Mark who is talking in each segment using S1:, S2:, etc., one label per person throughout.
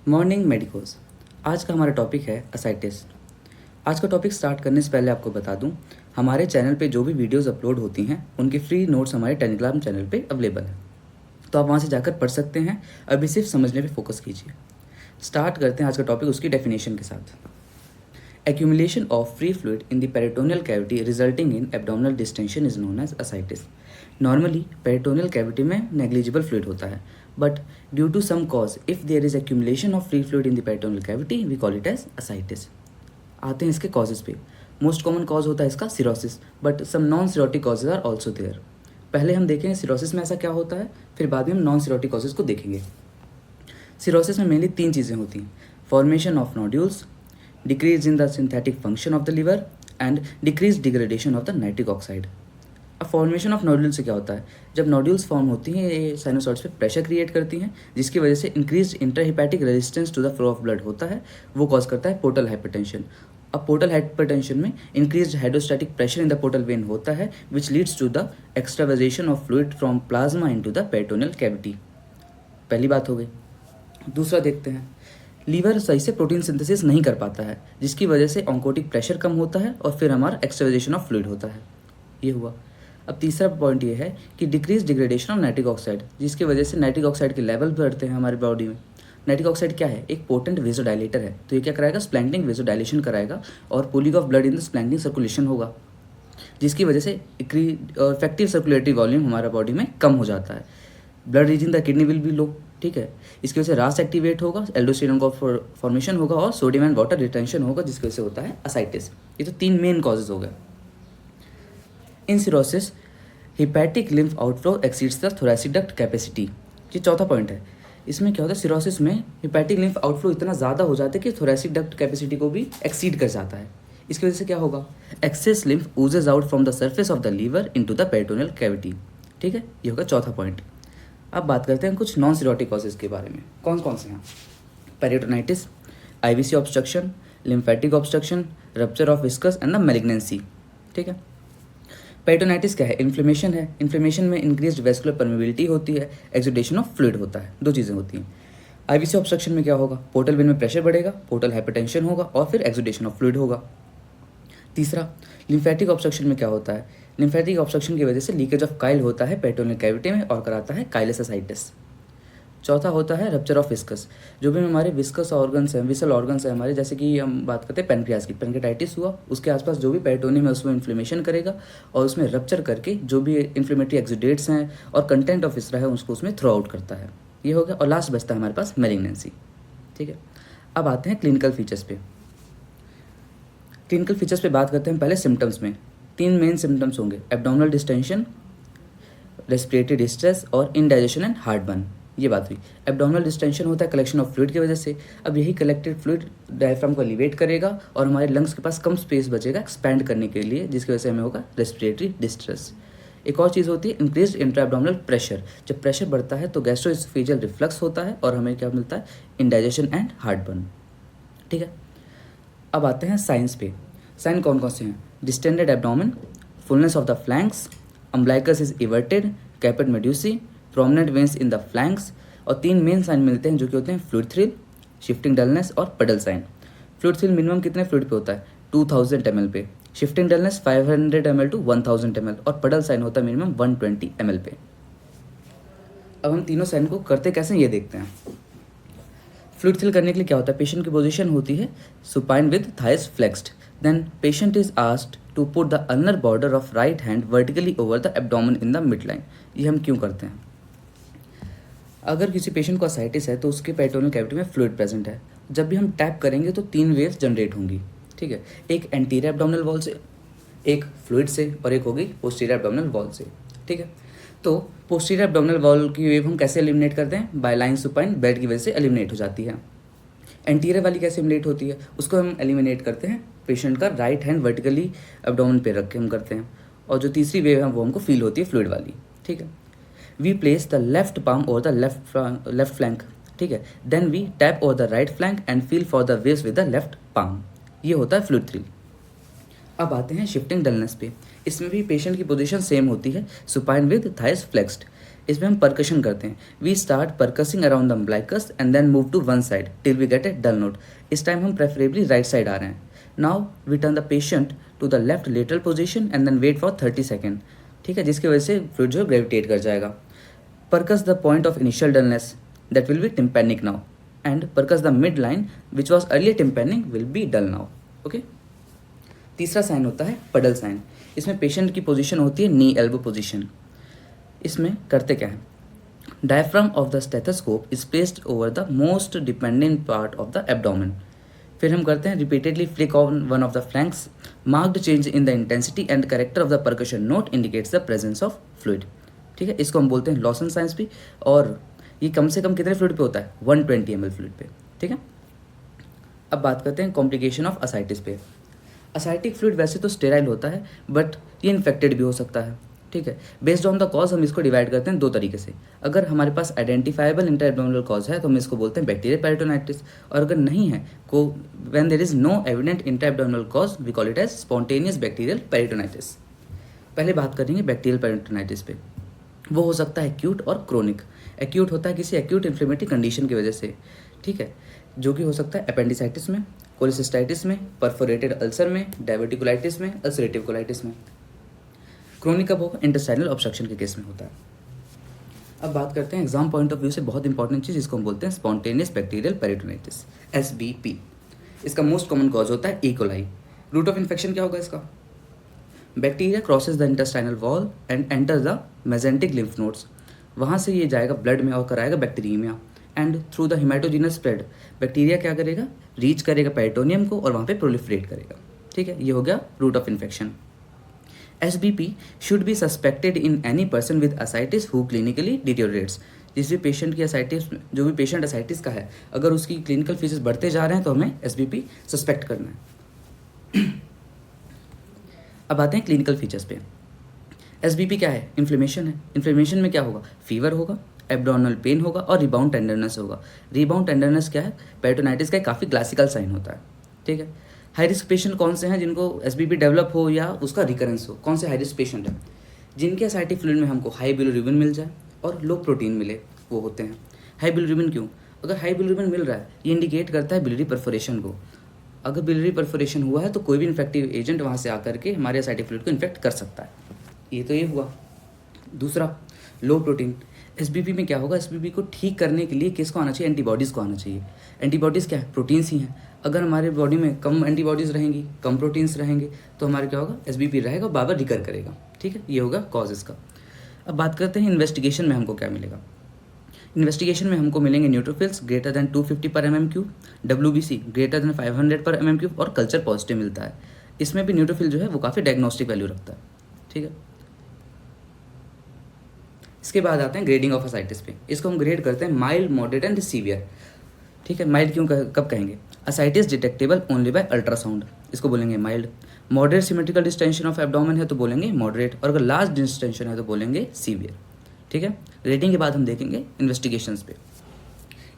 S1: Morning medicos. आज का हमारा टॉपिक है असाइटिस। आज का टॉपिक स्टार्ट करने से पहले आपको बता दूं, हमारे चैनल पे जो भी वीडियोस अपलोड होती हैं उनके फ्री नोट्स हमारे टेलीग्राम चैनल पे अवेलेबल है, तो आप वहाँ से जाकर पढ़ सकते हैं। अभी सिर्फ समझने पे फोकस कीजिए। स्टार्ट करते हैं आज का टॉपिक उसकी डेफिनेशन के साथ। Accumulation of free fluid in the peritoneal cavity resulting in abdominal distension is known as ascites. Normally, peritoneal cavity में negligible fluid होता है, but due to some cause, if there is accumulation of free fluid in the peritoneal cavity, we call it as ascites. आते हैं इसके causes पे। Most common cause होता है इसका cirrhosis, but some non-cirrhotic causes are also there. पहले हम देखेंगे cirrhosis में ऐसा क्या होता है, फिर बाद में हम non-cirrhotic causes को देखेंगे। Cirrhosis में mainly तीन चीज़ें होती हैं: formation of nodules, decrease in the synthetic function of the liver and decreased degradation of the nitric oxide. अब फॉर्मेशन ऑफ नोड्यूल से क्या होता है? जब नोड्यूल्स फॉर्म होती हैं ये साइनोसॉइड्स पे प्रेशर क्रिएट करती हैं, जिसकी वजह से increase intrahepatic resistance to the flow of blood होता है, वो कॉज करता है पोर्टल हाइपरटेंशन। अब पोर्टल हाइपरटेंशन में increase hydrostatic pressure in the portal vein होता है, which leads to the extravasation of fluid from plasma into the peritoneal cavity. पहली बात हो गई। दूसरा देखते हैं, लीवर सही से प्रोटीन सिंथेसिस नहीं कर पाता है, जिसकी वजह से ऑन्कोटिक प्रेशर कम होता है और फिर हमारा एक्सट्रावेजेशन ऑफ फ्लूइड होता है। ये हुआ। अब तीसरा पॉइंट ये है कि decrease degradation of nitric oxide, जिसकी वजह से नाइट्रिक ऑक्साइड के लेवल बढ़ते हैं हमारी बॉडी में। नाइट्रिक ऑक्साइड क्या है? एक पोटेंट वेजोडाइलेटर है, तो ये क्या कराएगा? स्प्लैंकनिंग वेजोडाइलेशन कराएगा और pooling of blood in the splanchnic circulation होगा, जिसकी वजह से इफेक्टिव सर्कुलेटरी वॉल्यूम हमारा बॉडी में कम हो जाता है। Blood reach in the kidney will be low, ठीक है। इसकी वजह से रास एक्टिवेट होगा, एल्डोस्टेरोन का फॉर्मेशन होगा और सोडियम एंड वाटर रिटेंशन होगा, जिसकी वजह से होता है असाइटिस। ये तो तीन मेन कॉजेज हो गए। In cirrhosis hepatic lymph outflow exceeds the thoracic duct capacity. ये चौथा पॉइंट है। इसमें क्या होता है? सिरोसिस में हिपैटिक लिम्फ आउटफ्लो इतना ज़्यादा हो जाता है कि थोरैसिक डक्ट कैपेसिटी को भी एक्सीड कर जाता है। इसकी वजह से क्या होगा? Excess lymph oozes out from the surface of the liver into the peritoneal cavity, ठीक है। ये होगा चौथा पॉइंट। अब बात करते हैं कुछ नॉन सिरोटिक कॉजेज के बारे में। कौन कौन से हैं? Peritonitis, IVC obstruction, lymphatic obstruction, rupture of viscous and the malignancy, ठीक है। पेरिटोनाइटिस क्या है? इन्फ्लेमेशन है। इन्फ्लेमेशन में इंक्रीज्ड वेस्कुलर परमेबिलिटी होती है, एक्सुडेशन ऑफ फ्लूइड होता है। दो चीज़ें होती हैं। आईवीसी ऑब्स्ट्रक्शन में क्या होगा? पोर्टल वेन में प्रेशर बढ़ेगा, पोर्टल हाइपरटेंशन होगा और फिर एक्सुडेशन ऑफ फ्लूइड होगा। तीसरा, लिम्फेटिक ऑब्स्ट्रक्शन में क्या होता है? लिम्फेटिक ऑब्स्ट्रक्शन की वजह से लीकेज ऑफ काइल होता है पेरिटोनियल कैविटी में और कराता है काइलस असाइटिस। चौथा होता है रप्चर ऑफ विस्कस। जो भी हमारे विस्कस ऑर्गन्स हैं, विसल ऑर्गन्स हैं हमारे, जैसे कि हम बात करते हैं पेनक्रियास की, पेनक्रियाटाइटिस हुआ, उसके आसपास जो भी पेरिटोनियम है उसमें इन्फ्लेमेशन करेगा और उसमें रप्चर करके जो भी इन्फ्लेमेटरी एक्सुडेट्स हैं और कंटेंट ऑफ विसरा है उसको उसमें थ्रो आउट करता है। ये हो गया। और लास्ट बचता है हमारे पास मैलिग्नेंसी, ठीक है। अब आते हैं क्लिनिकल फीचर्स पे। क्लिनिकल फीचर्स पे बात करते हैं पहले सिम्टम्स में। तीन मेन सिम्टम्स होंगे: एब्डोमिनल डिस्टेंशन, रेस्पिरेटरी डिस्ट्रेस और इनडाइजेशन एंड हार्टबर्न। ये बात हुई। एब्डोमिनल डिस्टेंशन होता है कलेक्शन ऑफ फ्लूइड की वजह से। अब यही कलेक्टेड फ्लूइड डायफ्राम को एलिवेट करेगा और हमारे लंग्स के पास कम स्पेस बचेगा एक्सपैंड करने के लिए, जिसकी वजह से हमें होगा रेस्पिरेटरी डिस्ट्रेस। एक और चीज़ होती है इंक्रीज इंट्रा एब्डोमिनल प्रेशर। जब प्रेशर बढ़ता है तो गैस्ट्रोइसोफेजियल रिफ्लक्स होता है और हमें क्या मिलता है? इंडाइजेशन एंड हार्टबर्न, ठीक है। अब आते हैं साइंस पे। साइन कौन कौन से हैं? Distended abdomen, fullness of the flanks, umbilicus is everted, caput medusae, prominent veins in the flanks. और तीन मेन साइन मिलते हैं जो कि होते हैं फ्लूइड थ्रिल, शिफ्टिंग डलनेस और puddle sign. Fluid thrill minimum कितने फ्लूइड पे होता है? 2000 ml पे। Shifting dullness 500 ml to 1000 ml और पडल साइन होता है मिनिमम 120 ml पे। अब हम तीनों साइन को करते कैसे ये देखते हैं। फ्लूइड थ्रिल करने के लिए क्या होता है? पेशेंट की पोजीशन होती है supine with thighs flexed, then patient is asked to put the inner border of right hand vertically over the abdomen in the mid line. ये हम क्यों करते हैं? अगर किसी पेशेंट को असाइटिस है तो उसके पेरिटोनियल कैविटी में फ्लूइड प्रेजेंट है। जब भी हम टैप करेंगे तो तीन वेव्स जनरेट होंगी, ठीक है। एक एंटीरियर एब्डोमिनल वॉल से, एक फ्लूइड से और एक होगी पोस्टीरियर एब्डोमिनल वॉल से, ठीक है। तो पोस्टीरियर एब्डोमिनल वॉल की वेव हम कैसे एलिमिनेट करते हैं? बाय लाइन सुपाइन बेड की वजह से एलिमिनेट हो जाती है। एंटीरियर वाली कैसे एलिमिनेट होती है? उसको हम एलिमिनेट करते हैं पेशेंट का राइट हैंड वर्टिकली एब्डोमेन पे रख के हम करते हैं। और जो तीसरी वेव है वो हमको फील होती है फ्लूइड वाली, ठीक है। We place the left palm over the left flank, ठीक है। Then we tap over the right flank and feel for the waves with the left palm. ये होता है फ्लूइड थ्रिल। अब आते हैं शिफ्टिंग डलनेस पे। इसमें भी पेशेंट की पोजीशन सेम होती है, सुपाइन विद थाइस फ्लेक्स्ड। इसमें हम परकशन करते हैं। We start percussing around the umbilicus and then move to one side till we get a dull note. इस टाइम हम प्रेफरेबली राइट साइड आ रहे हैं। Now we turn the patient to the left lateral position and then wait for 30 second, ठीक है, जिसकी वजह से फ्लूइड जो है ग्रेविटेट कर जाएगा। Percuss the point of initial dullness that will be tympanic now and percuss the mid line which was earlier tympanic will be dull now. Okay, तीसरा साइन होता है पडल साइन। इसमें पेशेंट की पोजीशन होती है नी एल्बो पोजीशन। इसमें करते क्या है, diaphragm of the stethoscope is placed over the most dependent part of the abdomen. फिर हम करते हैं repeatedly flick on one of the flanks. Marked change in the intensity and character of the percussion note indicates the presence of fluid, ठीक है। इसको हम बोलते हैं लॉसन साइंस भी, और ये कम से कम कितने फ्लूइड पे होता है, 120 ml फ्लूइड पे, ठीक है। अब बात करते हैं कॉम्प्लिकेशन ऑफ असाइटिस पे। असाइटिक फ्लूइड वैसे तो स्टेराइल होता है, बट ये इन्फेक्टेड भी हो सकता है, ठीक है। बेस्ड ऑन द कॉज हम इसको डिवाइड करते हैं दो तरीके से। अगर हमारे पास आइडेंटिफाइबल इंटरएब्डोमिनल कॉज है तो हम इसको बोलते हैं बैक्टीरियल पेरिटोनाइटिस, और अगर नहीं है को when there is no evident intraabdominal cause we call it as spontaneous bacterial peritonitis. पहले बात करेंगे बैक्टीरियल पेरिटोनाइटिस पे। वो हो सकता है एक्यूट और क्रोनिक। एक्यूट होता है किसी एक्यूट इन्फ्लेमेटरी कंडीशन की वजह से, ठीक है, जो कि हो सकता है अपेंडिसाइटिस में, कोलिसिस्टाइटिस में, परफोरेटेड अल्सर में, डायबिटिकुलाइटिस में, अल्सरेटिव कोलाइटिस में। क्रोनिक कब होगा, इंटेस्टाइनल ऑब्स्ट्रक्शन के केस में होता है। अब बात करते हैं एग्जाम पॉइंट ऑफ व्यू से बहुत इंपॉर्टेंट चीज़, जिसको हम बोलते हैं स्पॉन्टेनियस बैक्टीरियल पेरिटोनाइटिस, SBP। इसका मोस्ट कॉमन कॉज होता है E. coli। Route of infection क्या होगा इसका, bacteria crosses the intestinal wall and enter the mesenteric lymph nodes. वहाँ से ये जाएगा ब्लड में और कराएगा bacteraemia, and through the haematogenous spread bacteria क्या करेगा, रीच करेगा पेरिटोनियम को और वहाँ पे प्रोलिफरेट करेगा, ठीक है। ये हो गया route of infection. SBP should be suspected in any person with ascites who clinically deteriorates. जिस भी पेशेंट की असाइटिस, जो भी पेशेंट असाइटिस का है, अगर उसकी क्लिनिकल फीचर्स बढ़ते जा रहे हैं तो हमें SBP सस्पेक्ट करना है। अब आते हैं क्लिनिकल फीचर्स पे। SBP क्या है, इन्फ्लेमेशन है। इन्फ्लेमेशन में क्या होगा, फीवर होगा, एब्डोमिनल पेन होगा और रिबाउंड टेंडरनेस होगा। रिबाउंड टेंडरनेस क्या है, पेरिटोनाइटिस का काफ़ी क्लासिकल साइन होता है, ठीक है। हाई रिस्क पेशेंट कौन से हैं जिनको SBP डेवलप हो या उसका रिकरेंस हो, कौन से हाई रिस्क पेशेंट हैं, जिनके असाइटिक फ्लूइड में हमको हाई बिलिरुबिन मिल जाए और लो प्रोटीन मिले, वो होते हैं। हाई बिलिरुबिन क्यों, अगर हाई बिलिरुबिन मिल रहा है ये इंडिकेट करता है बिलियरी परफोरेशन को। अगर बिलियरी परफोरेशन हुआ है तो कोई भी इन्फेक्टिव एजेंट वहाँ से आकर के हमारे असाइटिक फ्लूइड को इन्फेक्ट कर सकता है। ये तो ये हुआ। दूसरा, लो प्रोटीन। SBP में क्या होगा, SBP को ठीक करने के लिए किसको आना चाहिए, एंटीबॉडीज़ को आना चाहिए। एंटीबॉडीज़ क्या है, प्रोटीन्स ही हैं। अगर हमारे बॉडी में कम एंटीबॉडीज़ रहेंगी, कम प्रोटीन्स रहेंगे, तो हमारे क्या होगा, SBP रहेगा, बार बार रिकर करेगा, ठीक है। ये होगा कॉज इसका। अब बात करते हैं इन्वेस्टिगेशन में हमको क्या मिलेगा। इन्वेस्टिगेशन में हमको मिलेंगे न्यूट्रोफिल्स ग्रेटर दैन 250 पर mm3, WBC ग्रेटर दैन 500 पर mm3 और कल्चर पॉजिटिव मिलता है। इसमें भी न्यूट्रोफिल जो है वो काफ़ी डायग्नोस्टिक वैल्यू रखता है, ठीक है। इसके बाद आते हैं ग्रेडिंग ऑफ असाइटिस पे। इसको हम ग्रेड करते हैं माइल्ड, मॉडरेट एंड सीवियर, ठीक है। माइल्ड क्यों, कब कहेंगे, ascites detectable only by ultrasound, इसको बोलेंगे mild. Moderate symmetrical distension of abdomen है तो बोलेंगे मॉडरेट, और अगर लार्ज डिस्टेंशन है तो बोलेंगे सीवियर, ठीक है। रेटिंग के बाद हम देखेंगे इन्वेस्टिगेशंस पे।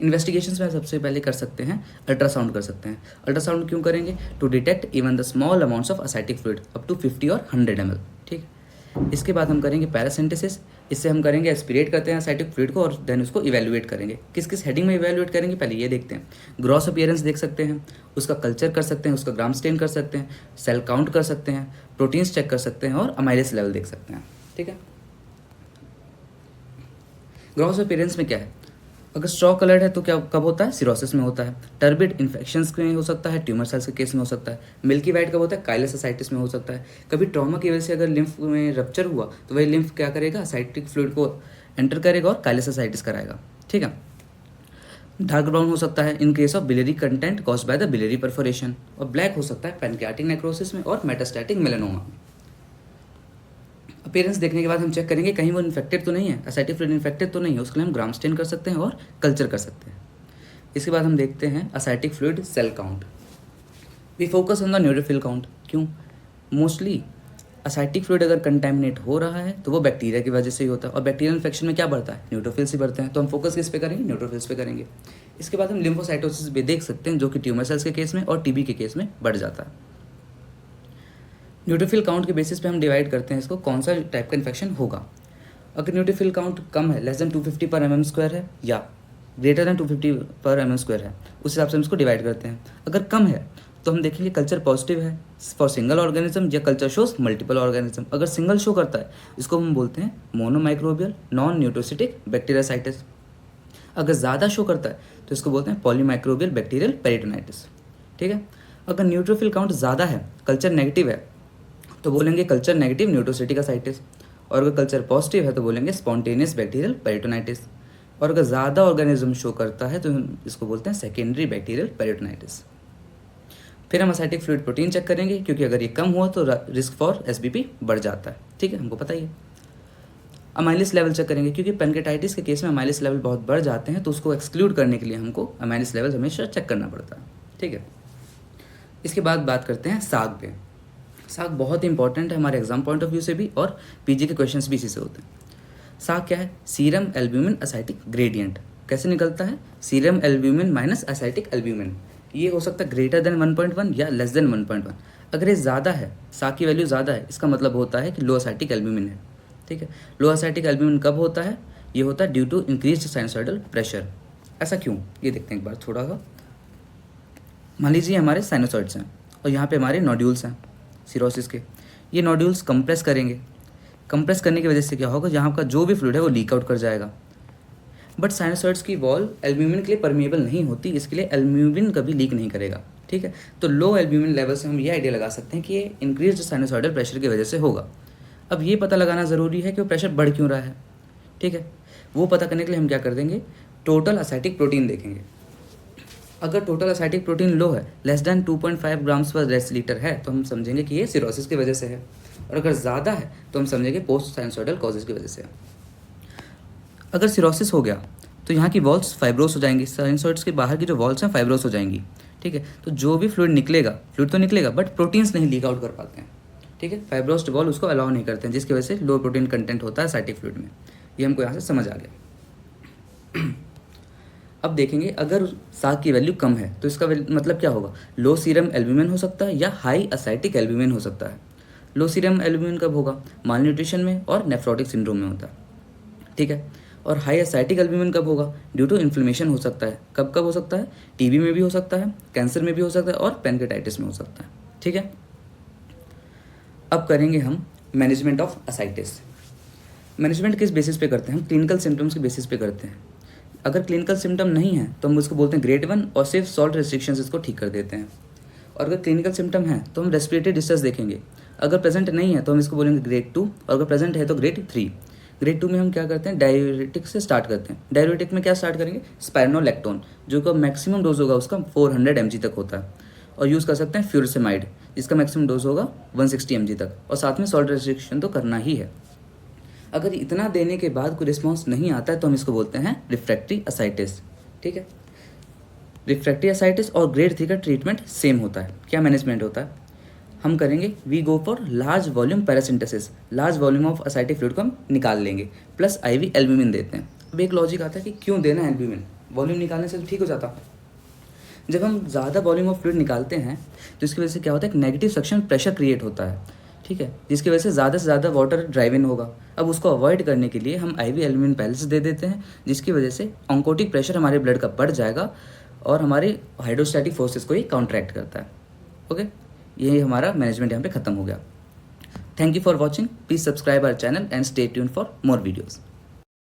S1: इन्वेस्टिगेशंस में सबसे पहले कर सकते हैं अल्ट्रासाउंड कर सकते हैं। अल्ट्रासाउंड क्यों करेंगे, to detect even the small amounts of ascitic fluid up to 50 और 100 ml, ठीक। इसके बाद हम करेंगे पैरासिंथेसिस। इससे हम करेंगे एस्पिरेट करते हैं असाइटिक फ्लूइड को और देन उसको इवेल्युएट करेंगे। किस किस हेडिंग में इवेल्युएट करेंगे, पहले ये देखते हैं। ग्रॉस अपीयरेंस देख सकते हैं, उसका कल्चर कर सकते हैं, उसका ग्राम स्टेन कर सकते हैं, सेल काउंट कर सकते हैं, प्रोटीन्स चेक कर सकते हैं और अमाइलेज लेवल देख सकते हैं, ठीक है। ग्रॉस अपीयरेंस में क्या है, अगर स्ट्रॉ कलर्ड है तो क्या कब होता है, सिरोसिस में होता है। टर्बिड इन्फेक्शंस में हो सकता है, ट्यूमर सेल्स के केस में हो सकता है। मिल्की वाइट कब होता है, काइलस असाइटिस में हो सकता है। कभी ट्रॉमा की वजह से अगर लिम्फ में रप्चर हुआ तो वही लिम्फ क्या करेगा, असाइटिक फ्लूइड को एंटर करेगा और काइलस असाइटिस कराएगा, ठीक है। डार्क ब्राउन हो सकता है in case of biliary content caused by the biliary perforation, और ब्लैक हो सकता है पैनक्रियाटिक नेक्रोसिस में और मेटास्टैटिक मेलानोमा में। अपीयरेंस देखने के बाद हम चेक करेंगे कहीं वो इन्फेक्टेड तो नहीं है, असाइटिक फ्लूइड इन्फेक्टेड तो नहीं है, उसके लिए हम ग्राम स्टेन कर सकते हैं और कल्चर कर सकते हैं। इसके बाद हम देखते हैं ascitic fluid cell count. We focus on the neutrophil count. क्यों, मोस्टली असाइटिक फ्लूइड अगर कंटेमिनेट हो रहा है तो वो बैक्टीरिया की वजह से ही होता है, और बैक्टीरियल इन्फेक्शन में क्या बढ़ता है, न्यूट्रोफिल्स ही बढ़ते हैं। तो हम फोकस किस पे करेंगे, न्यूट्रोफिल्स पे करेंगे। इसके बाद हम लिम्फोसाइटोसिस भी देख सकते हैं, जो कि ट्यूमर सेल्स के केस में और TB के केस में बढ़ जाता है। न्यूट्रोफिल काउंट के बेसिस पे हम डिवाइड करते हैं इसको, कौन सा टाइप का इन्फेक्शन होगा। अगर न्यूट्रोफिल काउंट कम है, लेस देन 250 पर mm स्क्वायर है या ग्रेटर देन 250 पर mm स्क्वायर है, उस हिसाब से हम इसको डिवाइड करते हैं। अगर कम है तो हम देखेंगे कल्चर पॉजिटिव है फॉर सिंगल ऑर्गेनिज्म या कल्चर शोज मल्टीपल ऑर्गेनिज्म। अगर सिंगल शो करता है इसको हम बोलते हैं मोनोमाइक्रोबियल नॉन न्यूट्रोसिटिक बैक्टीरियासाइटिस। अगर ज़्यादा शो करता है तो इसको बोलते हैं पॉलीमाइक्रोबियल बैक्टीरियल पेरिटोनाइटिस। ठीक है। अगर न्यूट्रोफिल काउंट ज़्यादा है, कल्चर नेगेटिव है, तो बोलेंगे कल्चर नेगेटिव न्यूट्रोसिटिक असाइटिस। और अगर कल्चर पॉजिटिव है तो बोलेंगे स्पॉन्टेनियस बैक्टीरियल पेरिटोनाइटिस। और अगर ज़्यादा ऑर्गेनिज्म शो करता है तो हम इसको बोलते हैं सेकेंडरी बैक्टीरियल पेरिटोनाइटिस। फिर हम असाइटिक फ्लूइड प्रोटीन चेक करेंगे, क्योंकि अगर ये कम हुआ तो रिस्क फॉर SBP बढ़ जाता है। ठीक है, हमको पता ही है। अमाइलिस लेवल चेक करेंगे, क्योंकि पेनकेटाइटिस के केस में अमाइलिस लेवल बहुत बढ़ जाते हैं, तो उसको एक्सक्लूड करने के लिए हमको अमाइलिस लेवल हमेशा चेक करना पड़ता है। ठीक है। इसके बाद बात करते हैं साग पे। साग बहुत ही इंपॉर्टेंट है हमारे एग्जाम पॉइंट ऑफ व्यू से भी, और PG के क्वेश्चंस भी इसी से होते हैं। साग क्या है? Serum albumin ascitic gradient. कैसे निकलता है? Serum albumin minus ascitic albumin. ये हो सकता है ग्रेटर देन 1.1 या लेस देन 1.1। अगर ये ज़्यादा है, साग की वैल्यू ज़्यादा है, इसका मतलब होता है कि लो असाइटिक एल्ब्यूमिन है। ठीक है। लो असाइटिक एल्ब्यूमिन कब होता है? ये होता है due to increase sinusoidal pressure. ऐसा क्यों, ये देखते हैं एक बार थोड़ा सा। मान लीजिए हमारे साइनोसॉइड्स हैं और यहाँ पे हमारे नोड्यूल्स हैं सिरोसिस के। ये नोड्यूल्स कंप्रेस करेंगे। कंप्रेस करने की वजह से क्या होगा, यहाँ का जो भी फ्लूइड है वो लीक आउट कर जाएगा। बट साइनोसॉइड्स की वॉल एल्ब्यूमिन के लिए परमिएबल नहीं होती, इसके लिए एल्ब्यूमिन कभी लीक नहीं करेगा। ठीक है। तो लो एल्ब्यूमिन लेवल से हम ये आइडिया लगा सकते हैं कि ये इंक्रीज साइनोसॉइडल प्रेशर की वजह से होगा। अब ये पता लगाना ज़रूरी है कि वो प्रेशर बढ़ क्यों रहा है। ठीक है। वो पता करने के लिए हम क्या कर देंगे, टोटल असाइटिक प्रोटीन देखेंगे। अगर टोटल असाइटिक प्रोटीन लो है, लेस देन 2.5 ग्राम्स पर डेसिलीटर है, तो हम समझेंगे कि ये सिरोसिस की वजह से है। और अगर ज़्यादा है तो हम समझेंगे पोस्ट साइनोसॉइडल कॉजेज की वजह से है। अगर सिरोसिस हो गया तो यहाँ की वॉल्स फाइब्रोस हो जाएंगी। साइनोसॉइड्स के बाहर की जो वॉल्स हैं फाइब्रोस हो जाएंगी। ठीक है। तो जो भी फ्लूइड निकलेगा, फ्लूइड तो निकलेगा बट प्रोटीन्स नहीं लीक आउट कर पाते हैं। ठीक है। फाइब्रोस्ड वॉल उसको अलाउ नहीं करते हैं, जिसकी वजह से लो प्रोटीन कंटेंट होता है असाइटिक फ्लूइड में। ये हमको यहाँ से समझ आ गया। अब देखेंगे अगर साग की वैल्यू कम है तो इसका मतलब क्या होगा, लो सीरम एल्ब्यूमिन हो सकता है या हाई असाइटिक एल्ब्यूमिन हो सकता है। लो सीरम एल्ब्यूमिन कब होगा, माल न्यूट्रिशन में और नेफ्रोटिक सिंड्रोम में होता है। ठीक है। और हाई असाइटिक एल्ब्यूमिन कब होगा, ड्यू टू इन्फ्लेमेशन हो सकता है। कब कब हो सकता है, TB में भी हो सकता है, कैंसर में भी हो सकता है और पेनकेटाइटिस में हो सकता है। ठीक है। अब करेंगे हम मैनेजमेंट ऑफ असाइटिस। मैनेजमेंट किस बेसिस पे करते हैं हम, क्लिनिकल सिम्टम्स के बेसिस पे करते हैं। अगर क्लिनिकल सिम्टम नहीं है तो हम उसको बोलते हैं ग्रेड 1 और सिर्फ सॉल्ट रेस्ट्रिक्शंस इसको ठीक कर देते हैं। और अगर क्लिनिकल सिम्टम है तो हम रेस्पिरेटरी डिस्ट्रेस देखेंगे। अगर प्रेजेंट नहीं है तो हम इसको बोलेंगे ग्रेड 2, और अगर प्रेजेंट है तो ग्रेड 3। ग्रेड 2 में हम क्या करते हैं, डाययूरेटिक से स्टार्ट करते हैं। डाययूरेटिक में क्या स्टार्ट करेंगे, स्पाइरोलैक्टोन, जो का मैक्सिमम डोज होगा उसका 400 mg तक होता है। और यूज़ कर सकते हैं फ्यूरसेमाइड, जिसका मैक्सिमम डोज होगा 160 mg तक। और साथ में सॉल्ट रेस्ट्रिक्शन तो करना ही है। अगर इतना देने के बाद कोई रिस्पॉन्स नहीं आता है तो हम इसको बोलते हैं रिफ्रैक्टरी असाइटिस। ठीक है। रिफ्रैक्टरी असाइटिस और ग्रेड 3 का ट्रीटमेंट सेम होता है। क्या मैनेजमेंट होता है, हम करेंगे we go for large volume paracentesis. Large volume of ascitic fluid को हम निकाल लेंगे, प्लस IV एल्ब्यूमिन देते हैं। अब एक लॉजिक आता है कि क्यों देना एल्ब्यूमिन, वॉल्यूम निकालने से तो ठीक हो जाता। जब हम ज़्यादा वॉल्यूम ऑफ फ्लूइड निकालते हैं तो इसकी वजह से क्या होता है, एक नेगेटिव सक्शन प्रेशर क्रिएट होता है। ठीक है। जिसकी वजह से ज़्यादा वाटर ड्राइव इन होगा। अब उसको अवॉइड करने के लिए हम IV एल्ब्यूमिन पहले से दे देते हैं, जिसकी वजह से ऑन्कोटिक प्रेशर हमारे ब्लड का बढ़ जाएगा और हमारे हाइड्रोस्टैटिक फोर्सेस को ही काउंटरैक्ट करता है। ओके, ये हमारा मैनेजमेंट यहाँ पे खत्म हो गया। Thank you for watching. Please subscribe our channel and stay tuned for more videos.